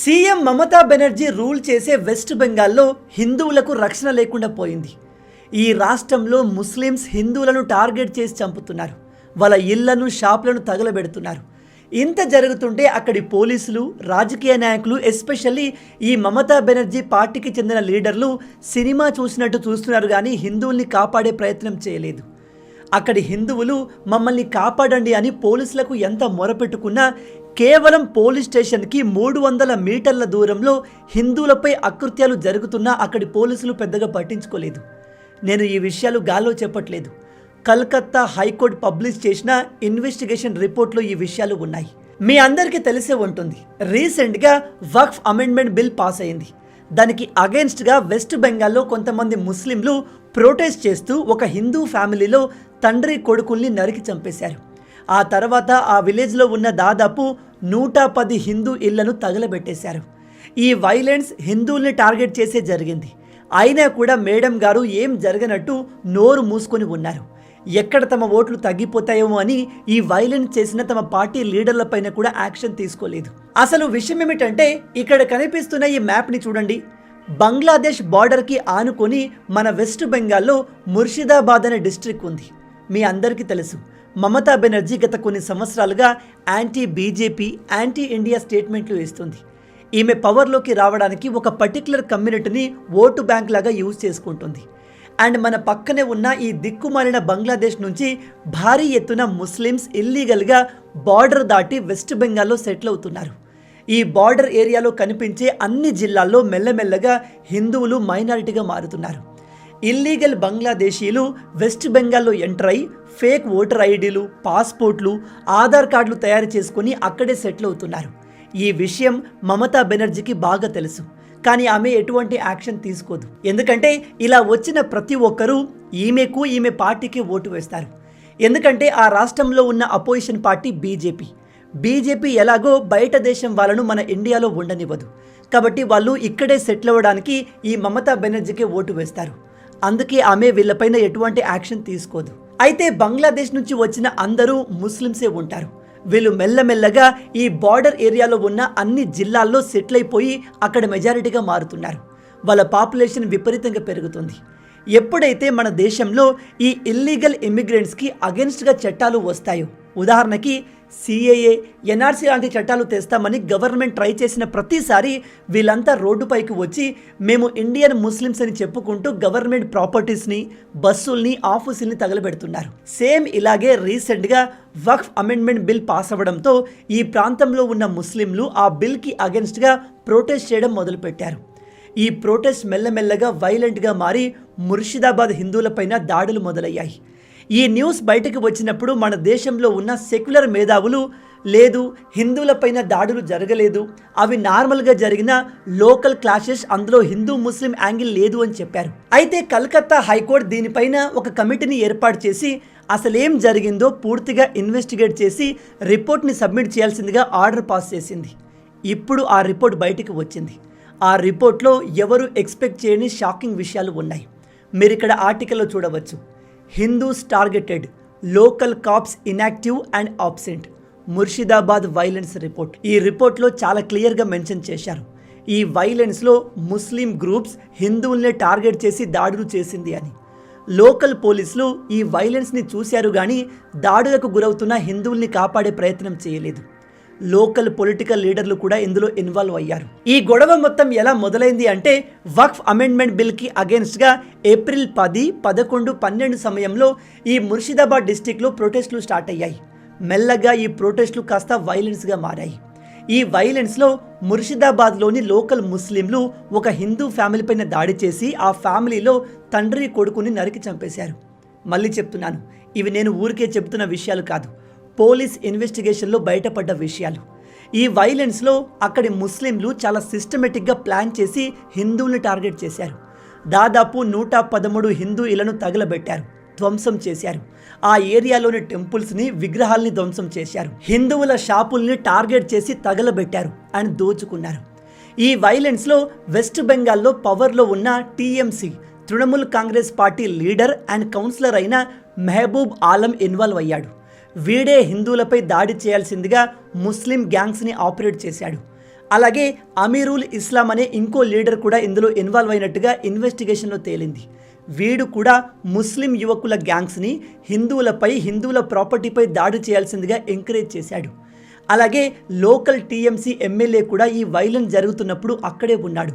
CM Mamata Banerjee rule చేసే west బెంగాల్లో హిందువులకు రక్షణ లేకుండా పోయింది. ఈ రాష్ట్రంలో ముస్లిమ్స్ హిందువులను టార్గెట్ చేసి చంపుతున్నారు. వాళ్ళ ఇళ్లను, షాపులను తగలబెడుతున్నారు. ఇంత జరుగుతుంటే అక్కడి పోలీసులు, రాజకీయ నాయకులు, ఎస్పెషల్లీ ఈ మమతా బెనర్జీ పార్టీకి చెందిన లీడర్లు సినిమా చూసినట్టు చూస్తున్నారు, కానీ హిందువుల్ని కాపాడే ప్రయత్నం చేయలేదు. అక్కడి హిందువులు మమ్మల్ని కాపాడండి అని పోలీసులకు ఎంత మొరపెట్టుకున్నా కేవలం పోలీస్ స్టేషన్కి 300 మీటర్ల దూరంలో హిందువులపై అకృత్యాలు జరుగుతున్నా అక్కడి పోలీసులు పెద్దగా పట్టించుకోలేదు. నేను ఈ విషయాలు గాల్లో చెప్పట్లేదు. కలకత్తా హైకోర్టు పబ్లిష్ చేసిన ఇన్వెస్టిగేషన్ రిపోర్ట్లో ఈ విషయాలు ఉన్నాయి. మీ అందరికీ తెలిసే ఉంటుంది, రీసెంట్గా వక్ఫ్ అమెండ్మెంట్ బిల్ పాస్ అయింది. దానికి అగెన్స్ట్గా వెస్ట్ బెంగాల్లో కొంతమంది ముస్లింలు ప్రొటెస్ట్ చేస్తూ ఒక హిందూ ఫ్యామిలీలో తండ్రి కొడుకుల్ని నరికి చంపేశారు. ఆ తర్వాత ఆ విలేజ్లో ఉన్న దాదాపు 110 హిందూ ఇళ్లను తగలబెట్టేశారు. ఈ వైలెన్స్ హిందువుల్ని టార్గెట్ చేసే జరిగింది. అయినా కూడా మేడం గారు ఏం జరగనట్టు నోరు మూసుకొని ఉన్నారు. ఎక్కడ తమ ఓట్లు తగ్గిపోతాయేమో అని ఈ వైలెన్స్ చేసిన తమ పార్టీ లీడర్లపైన కూడా యాక్షన్ తీసుకోలేదు. అసలు విషయం ఏమిటంటే, ఇక్కడ కనిపిస్తున్న ఈ మ్యాప్ని చూడండి. బంగ్లాదేశ్ బార్డర్కి ఆనుకొని మన వెస్ట్ బెంగాల్లో ముర్షిదాబాద్ అనే డిస్ట్రిక్ట్ ఉంది. మీ అందరికీ తెలుసు, మమతా బెనర్జీ గత కొన్ని సంవత్సరాలుగా యాంటీ బీజేపీ, యాంటీ ఇండియా స్టేట్మెంట్లు ఇస్తుంది. ఈమె పవర్లోకి రావడానికి ఒక పర్టికులర్ కమ్యూనిటీని ఓటు బ్యాంక్ లాగా యూజ్ చేసుకుంటుంది. అండ్ మన పక్కనే ఉన్న ఈ దిక్కుమాలిన బంగ్లాదేశ్ నుంచి భారీ ఎత్తున ముస్లిమ్స్ ఇల్లీగల్గా బార్డర్ దాటి వెస్ట్ బెంగాల్లో సెటిల్ అవుతున్నారు. ఈ బార్డర్ ఏరియాలో కనిపించే అన్ని జిల్లాల్లో మెల్లమెల్లగా హిందువులు మైనారిటీగా మారుతున్నారు. ఇల్లీగల్ బంగ్లాదేశీలు వెస్ట్ బెంగాల్లో ఎంటర్ అయి ఫేక్ ఓటర్ ఐడీలు, పాస్పోర్ట్లు, ఆధార్ కార్డులు తయారు చేసుకుని అక్కడే సెటిల్ అవుతున్నారు. ఈ విషయం మమతా బెనర్జీకి బాగా తెలుసు, కానీ ఆమె ఎటువంటి యాక్షన్ తీసుకోదు. ఎందుకంటే ఇలా వచ్చిన ప్రతి ఒక్కరూ ఈమెకు, ఈమె పార్టీకి ఓటు వేస్తారు. ఎందుకంటే ఆ రాష్ట్రంలో ఉన్న అపోజిషన్ పార్టీ బీజేపీ ఎలాగో బయట దేశం వాళ్ళను మన ఇండియాలో ఉండనివ్వదు. కాబట్టి వాళ్ళు ఇక్కడే సెటిల్ అవ్వడానికి ఈ మమతా బెనర్జీకి ఓటు వేస్తారు. అందుకే ఆమె వీళ్ళపైన ఎటువంటి యాక్షన్ తీసుకోదు. అయితే బంగ్లాదేశ్ నుంచి వచ్చిన అందరూ ముస్లిమ్సే ఉంటారు. వీళ్ళు మెల్లమెల్లగా ఈ బార్డర్ ఏరియాలో ఉన్న అన్ని జిల్లాల్లో సెటిల్ అయిపోయి అక్కడ మెజారిటీగా మారుతున్నారు. వాళ్ళ పాపులేషన్ విపరీతంగా పెరుగుతుంది. ఎప్పుడైతే మన దేశంలో ఈ ఇల్లీగల్ ఇమిగ్రెంట్స్కి అగెన్స్ట్గా చట్టాలు వస్తాయో, ఉదాహరణకి సిఏఏ, ఎన్ఆర్సీ లాంటి చట్టాలు తెస్తామని గవర్నమెంట్ ట్రై చేసిన ప్రతిసారి వీళ్ళంతా రోడ్డుపైకి వచ్చి మేము ఇండియన్ ముస్లిమ్స్ అని చెప్పుకుంటూ గవర్నమెంట్ ప్రాపర్టీస్ని, బస్సుల్ని, ఆఫీసుల్ని తగలబెడుతున్నారు. సేమ్ ఇలాగే రీసెంట్గా వక్ఫ్ అమెండ్మెంట్ బిల్ పాస్ అవ్వడంతో ఈ ప్రాంతంలో ఉన్న ముస్లింలు ఆ బిల్కి అగెన్స్ట్గా ప్రొటెస్ట్ చేయడం మొదలుపెట్టారు. ఈ ప్రొటెస్ట్ మెల్లమెల్లగా వైలెంట్గా మారి ముర్షిదాబాద్ హిందువులపైన దాడులు మొదలయ్యాయి. ఈ న్యూస్ బయటకు వచ్చినప్పుడు మన దేశంలో ఉన్న సెక్యులర్ మేధావులు, లేదు హిందువులపైన దాడులు జరగలేదు, అవి నార్మల్గా జరిగిన లోకల్ క్లాషెస్, అందులో హిందూ ముస్లిం యాంగిల్ లేదు అని చెప్పారు. అయితే కలకత్తా హైకోర్టు దీనిపైన ఒక కమిటీని ఏర్పాటు చేసి అసలేం జరిగిందో పూర్తిగా ఇన్వెస్టిగేట్ చేసి రిపోర్ట్ని సబ్మిట్ చేయాల్సిందిగా ఆర్డర్ పాస్ చేసింది. ఇప్పుడు ఆ రిపోర్ట్ బయటకు వచ్చింది. ఆ రిపోర్ట్లో ఎవరు ఎక్స్పెక్ట్ చేయని షాకింగ్ విషయాలు ఉన్నాయి. మీరు ఇక్కడ ఆర్టికల్లో చూడవచ్చు. Hindus targeted, local cops inactive and absent, Murshidabad violence report. ఈ రిపోర్ట్లో చాలా క్లియర్గా మెన్షన్ చేశారు, ఈ వైలెన్స్లో ముస్లిం గ్రూప్స్ హిందువుల్ని టార్గెట్ చేసి దాడులు చేసింది అని. లోకల్ పోలీసులు ఈ వైలెన్స్ని చూశారు, కానీ దాడులకు గురవుతున్న హిందువుల్ని కాపాడే ప్రయత్నం చేయలేదు. లోకల్ పొలిటికల్ లీడర్లు కూడా ఇందులో ఇన్వాల్వ్ అయ్యారు. ఈ గొడవ మొత్తం ఎలా మొదలైంది అంటే, వక్ఫ్ అమెండ్మెంట్ బిల్కి అగెన్స్ట్గా ఏప్రిల్ 10, 11, 12 సమయంలో ఈ ముర్షిదాబాద్ డిస్టిక్లో ప్రొటెస్టులు స్టార్ట్ అయ్యాయి. మెల్లగా ఈ ప్రొటెస్టులు కాస్త వైలెన్స్గా మారాయి. ఈ వైలెన్స్లో ముర్షిదాబాద్లోని లోకల్ ముస్లింలు ఒక హిందూ ఫ్యామిలీ పైన దాడి చేసి ఆ ఫ్యామిలీలో తండ్రి కొడుకుని నరికి చంపేశారు. మళ్ళీ చెప్తున్నాను, ఇవి నేను ఊరికే చెప్తున్న విషయాలు కాదు, పోలీస్ ఇన్వెస్టిగేషన్లో బయటపడ్డ విషయాలు. ఈ వైలెన్స్లో అక్కడి ముస్లింలు చాలా సిస్టమేటిక్గా ప్లాన్ చేసి హిందువుల్ని టార్గెట్ చేశారు. దాదాపు 113 హిందూ ఇళ్లను తగలబెట్టారు, ధ్వంసం చేశారు. ఆ ఏరియాలోని టెంపుల్స్ని, విగ్రహాల్ని ధ్వంసం చేశారు. హిందువుల షాపుల్ని టార్గెట్ చేసి తగలబెట్టారు అండ్ దోచుకున్నారు. ఈ వైలెన్స్లో వెస్ట్ బెంగాల్లో పవర్లో ఉన్న TMC, Trinamool Congress party leader and councillor అయిన మెహబూబ్ ఆలం ఇన్వాల్వ్ అయ్యాడు. వీడే హిందువులపై దాడి చేయాల్సిందిగా ముస్లిం గ్యాంగ్స్ని ఆపరేట్ చేశాడు. అలాగే అమీరుల్ ఇస్లాం అనే ఇంకో లీడర్ కూడా ఇందులో ఇన్వాల్వ్ అయినట్టుగా ఇన్వెస్టిగేషన్లో తేలింది. వీడు కూడా ముస్లిం యువకుల గ్యాంగ్స్ని హిందువుల ప్రాపర్టీపై దాడి చేయాల్సిందిగా ఎంకరేజ్ చేశాడు. అలాగే లోకల్ టీఎంసీ ఎమ్మెల్యే కూడా ఈ వైలెన్స్ జరుగుతున్నప్పుడు అక్కడే ఉన్నాడు.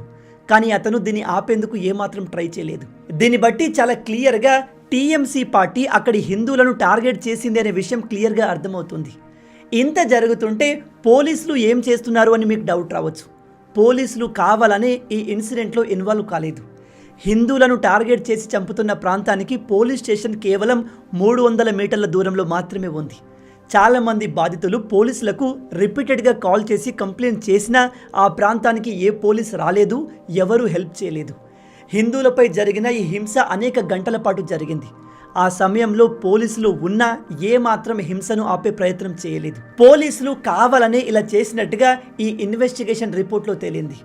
కానీ అతను దీన్ని ఆపేందుకు ఏమాత్రం ట్రై చేయలేదు. దీన్ని బట్టి చాలా క్లియర్గా టీఎంసీ పార్టీ అక్కడి హిందువులను టార్గెట్ చేసింది అనే విషయం క్లియర్గా అర్థమవుతుంది. ఇంత జరుగుతుంటే పోలీసులు ఏం చేస్తున్నారు అని మీకు డౌట్ రావచ్చు. పోలీసులు కావాలనే ఈ ఇన్సిడెంట్లో ఇన్వాల్వ్ కాలేదు. హిందువులను టార్గెట్ చేసి చంపుతున్న ప్రాంతానికి పోలీస్ స్టేషన్ కేవలం 300 మీటర్ల దూరంలో మాత్రమే ఉంది. చాలామంది బాధితులు పోలీసులకు రిపీటెడ్గా కాల్ చేసి కంప్లైంట్ చేసినా ఆ ప్రాంతానికి ఏ పోలీస్ రాలేదు, ఎవరూ హెల్ప్ చేయలేదు. హిందువులపై జరిగిన ఈ హింస అనేక గంటల పాటు జరిగింది. ఆ సమయంలో పోలీసులు ఉన్నా ఏమాత్రం హింసను ఆపే ప్రయత్నం చేయలేదు. పోలీసులు కావాలనే ఇలా చేసినట్టుగా ఈ ఇన్వెస్టిగేషన్ రిపోర్ట్లో తేలింది.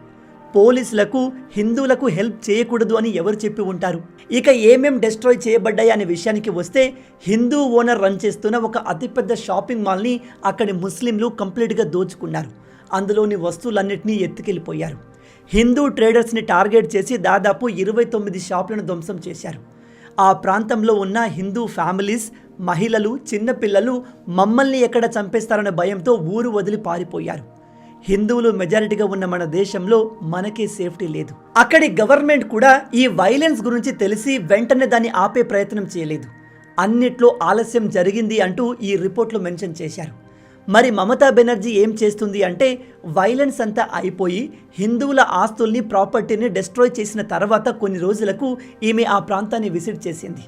పోలీసులకు హిందువులకు హెల్ప్ చేయకూడదు అని ఎవరు చెప్పి ఉంటారు? ఇక ఏమేం డిస్ట్రాయ్ చేయబడ్డాయి అనే విషయానికి వస్తే, హిందూ ఓనర్ రన్ చేస్తున్న ఒక అతిపెద్ద షాపింగ్ మాల్ని అక్కడి ముస్లింలు కంప్లీట్గా దోచుకున్నారు. అందులోని వస్తువులన్నింటినీ ఎత్తుకెళ్ళిపోయారు. హిందూ ట్రేడర్స్ని టార్గెట్ చేసి దాదాపు 29 షాపులను ధ్వంసం చేశారు. ఆ ప్రాంతంలో ఉన్న హిందూ ఫ్యామిలీస్, మహిళలు, చిన్నపిల్లలు మమ్మల్ని ఎక్కడ చంపేస్తారనే భయంతో ఊరు వదిలి పారిపోయారు. హిందువులు మెజారిటీగా ఉన్న మన దేశంలో మనకే సేఫ్టీ లేదు. అక్కడి గవర్నమెంట్ కూడా ఈ వైలెన్స్ గురించి తెలిసి వెంటనే దాన్ని ఆపే ప్రయత్నం చేయలేదు. అన్నిట్లో ఆలస్యం జరిగింది అంటూ ఈ రిపోర్ట్లో మెన్షన్ చేశారు. మరి మమతా బెనర్జీ ఏం చేస్తుంది అంటే, వైలెన్స్ అంతా అయిపోయి హిందువుల ఆస్తుల్ని, ప్రాపర్టీని డిస్ట్రాయ్ చేసిన తర్వాత కొన్ని రోజులకు ఈమె ఆ ప్రాంతాన్ని విజిట్ చేసింది.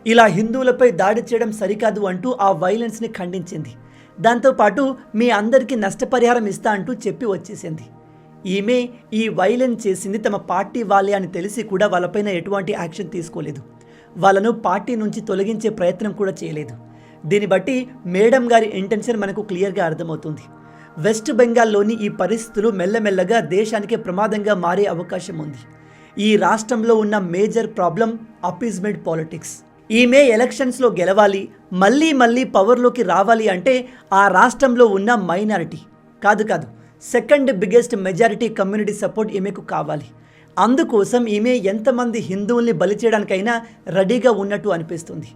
ఇలా హిందువులపై దాడి చేయడం సరికాదు అంటూ ఆ వైలెన్స్ని ఖండించింది. దాంతోపాటు మీ అందరికీ నష్టపరిహారం ఇస్తా అంటూ చెప్పి వచ్చేసింది. ఈమె ఈ వైలెన్స్ చేసింది తమ పార్టీ వాళ్ళే అని తెలిసి కూడా వాళ్ళపైన ఎటువంటి యాక్షన్ తీసుకోలేదు. వాళ్ళను పార్టీ నుంచి తొలగించే ప్రయత్నం కూడా చేయలేదు. దీన్ని బట్టి మేడం గారి ఇంటెన్షన్ మనకు క్లియర్గా అర్థమవుతుంది. వెస్ట్ బెంగాల్లోని ఈ పరిస్థితులు మెల్లమెల్లగా దేశానికి ప్రమాదంగా మారే అవకాశం ఉంది. ఈ రాష్ట్రంలో ఉన్న మేజర్ ప్రాబ్లం అపీజ్మెంట్ పాలిటిక్స్. ఈమె ఎలక్షన్స్లో గెలవాలి, మళ్ళీ పవర్లోకి రావాలి అంటే ఆ రాష్ట్రంలో ఉన్న మైనారిటీ కాదు second biggest majority community support ఈమెకు కావాలి. అందుకోసం ఈమె ఎంతమంది హిందువుల్ని బలి చేయడానికైనా రెడీగా ఉన్నట్టు అనిపిస్తుంది.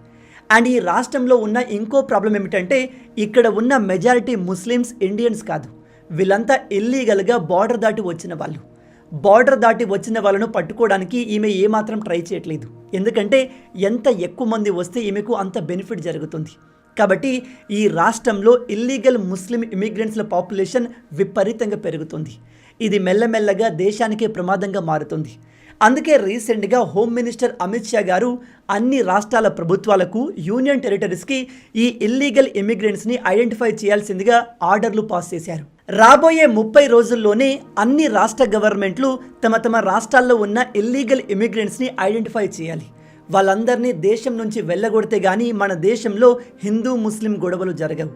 అండ్ ఈ రాష్ట్రంలో ఉన్న ఇంకో ప్రాబ్లం ఏమిటంటే, ఇక్కడ ఉన్న మెజారిటీ ముస్లిమ్స్ ఇండియన్స్ కాదు. వీళ్ళంతా ఇల్లీగల్గా బార్డర్ దాటి వచ్చిన వాళ్ళు. బార్డర్ దాటి వచ్చిన వాళ్ళను పట్టుకోవడానికి ఈమె ఏమాత్రం ట్రై చేయట్లేదు. ఎందుకంటే ఎంత ఎక్కువ మంది వస్తే ఈమెకు అంత బెనిఫిట్ జరుగుతుంది. కాబట్టి ఈ రాష్ట్రంలో ఇల్లీగల్ ముస్లిం ఇమిగ్రెంట్స్ల పాపులేషన్ విపరీతంగా పెరుగుతుంది. ఇది మెల్లమెల్లగా దేశానికే ప్రమాదంగా మారుతుంది. అందుకే రీసెంట్గా హోమ్ మినిస్టర్ అమిత్ షా గారు అన్ని రాష్ట్రాల ప్రభుత్వాలకు, యూనియన్ టెరిటరీస్కి ఈ ఇల్లీగల్ ఇమిగ్రెంట్స్ని ఐడెంటిఫై చేయాల్సిందిగా ఆర్డర్లు పాస్ చేశారు. రాబోయే 30 రోజుల్లోనే అన్ని రాష్ట్ర గవర్నమెంట్లు తమ రాష్ట్రాల్లో ఉన్న ఇల్లీగల్ ఇమిగ్రెంట్స్ని ఐడెంటిఫై చేయాలి. వాళ్ళందరినీ దేశం నుంచి వెళ్ళగొడితే కానీ మన దేశంలో హిందూ ముస్లిం గొడవలు జరగవు.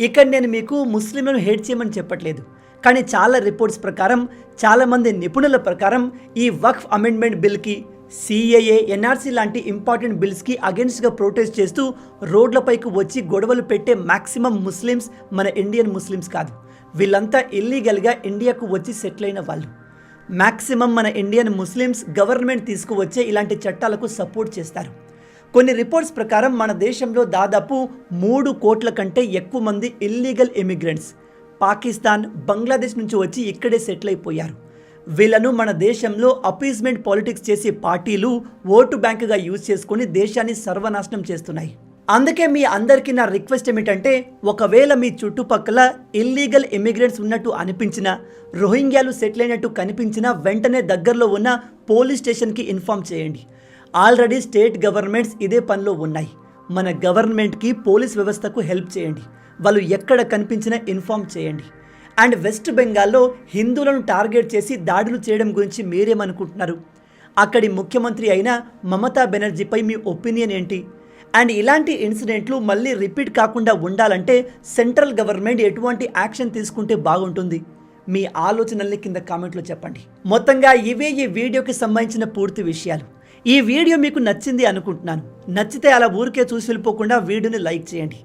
ఇక్కడ నేను మీకు ముస్లింలను హేట్ చేయమని చెప్పట్లేదు. కానీ చాలా రిపోర్ట్స్ ప్రకారం, చాలామంది నిపుణుల ప్రకారం ఈ వక్ఫ్ అమెండ్మెంట్ బిల్కి, సిఏఏ, ఎన్ఆర్సీ లాంటి ఇంపార్టెంట్ బిల్స్కి అగెన్స్ట్గా ప్రొటెస్ట్ చేస్తూ రోడ్లపైకి వచ్చి గొడవలు పెట్టే మ్యాక్సిమం ముస్లిమ్స్ మన ఇండియన్ ముస్లిమ్స్ కాదు. వీళ్ళంతా ఇల్లీగల్గా ఇండియాకు వచ్చి సెటిల్ అయిన వాళ్ళు. మ్యాక్సిమం మన ఇండియన్ ముస్లిమ్స్ గవర్నమెంట్ తీసుకువచ్చే ఇలాంటి చట్టాలకు సపోర్ట్ చేస్తారు. కొన్ని రిపోర్ట్స్ ప్రకారం మన దేశంలో దాదాపు 3 కోట్ల కంటే ఎక్కువ మంది ఇల్లీగల్ ఇమిగ్రెంట్స్ పాకిస్తాన్, బంగ్లాదేశ్ నుంచి వచ్చి ఇక్కడే సెటిల్ అయిపోయారు. వీళ్ళను మన దేశంలో అపీజ్మెంట్ పాలిటిక్స్ చేసే పార్టీలు ఓటు బ్యాంకుగా యూజ్ చేసుకొని దేశాన్ని సర్వనాశనం చేస్తున్నాయి. అందుకే మీ అందరికీ నా రిక్వెస్ట్ ఏమిటంటే, ఒకవేళ మీ చుట్టుపక్కల ఇల్లీగల్ ఇమిగ్రెంట్స్ ఉన్నట్టు అనిపించినా, రోహింగ్యాలు సెటిల్ అయినట్టు కనిపించినా వెంటనే దగ్గరలో ఉన్న పోలీస్ స్టేషన్కి ఇన్ఫామ్ చేయండి. ఆల్రెడీ స్టేట్ గవర్నమెంట్స్ ఇదే పనిలో ఉన్నాయి. మన గవర్నమెంట్కి, పోలీస్ వ్యవస్థకు హెల్ప్ చేయండి. వాళ్ళు ఎక్కడ కనిపించినా ఇన్ఫామ్ చేయండి. అండ్ వెస్ట్ బెంగాల్లో హిందువులను టార్గెట్ చేసి దాడులు చేయడం గురించి మీరేమనుకుంటున్నారు? అక్కడి ముఖ్యమంత్రి అయిన మమతా బెనర్జీపై మీ ఒపీనియన్ ఏంటి? అండ్ ఇలాంటి ఇన్సిడెంట్లు మళ్ళీ రిపీట్ కాకుండా ఉండాలంటే సెంట్రల్ గవర్నమెంట్ ఎటువంటి యాక్షన్ తీసుకుంటే బాగుంటుంది? మీ ఆలోచనల్ని కింద కామెంట్లో చెప్పండి. మొత్తంగా ఇవే ఈ వీడియోకి సంబంధించిన పూర్తి విషయాలు. ఈ వీడియో మీకు నచ్చింది అనుకుంటున్నాను. నచ్చితే అలా ఊరికే చూసి వెళ్ళిపోకుండా వీడియోని లైక్ చేయండి.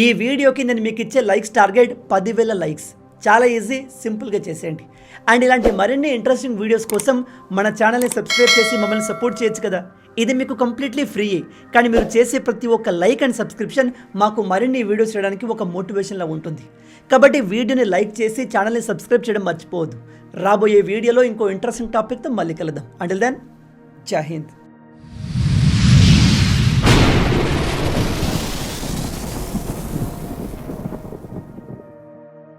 ఈ వీడియోకి నేను మీకు ఇచ్చే లైక్స్ టార్గెట్ 10,000 లైక్స్. చాలా ఈజీ, సింపుల్గా చేసేయండి. అండ్ ఇలాంటి మరిన్ని ఇంట్రెస్టింగ్ వీడియోస్ కోసం మన ఛానల్ని సబ్స్క్రైబ్ చేసి మమ్మల్ని సపోర్ట్ చేయొచ్చు కదా. ఇది మీకు కంప్లీట్లీ ఫ్రీ, కానీ మీరు చేసే ప్రతి ఒక్క లైక్ అండ్ సబ్స్క్రిప్షన్ మాకు మరిన్ని వీడియోస్ చేయడానికి ఒక మోటివేషన్లా ఉంటుంది. కాబట్టి వీడియోని లైక్ చేసి ఛానల్ని సబ్స్క్రైబ్ చేయడం మర్చిపోవద్దు. రాబోయే వీడియోలో ఇంకో ఇంట్రెస్టింగ్ టాపిక్తో మళ్ళీ కలుద్దాం. అంటిల్ దెన్, జై హింద్.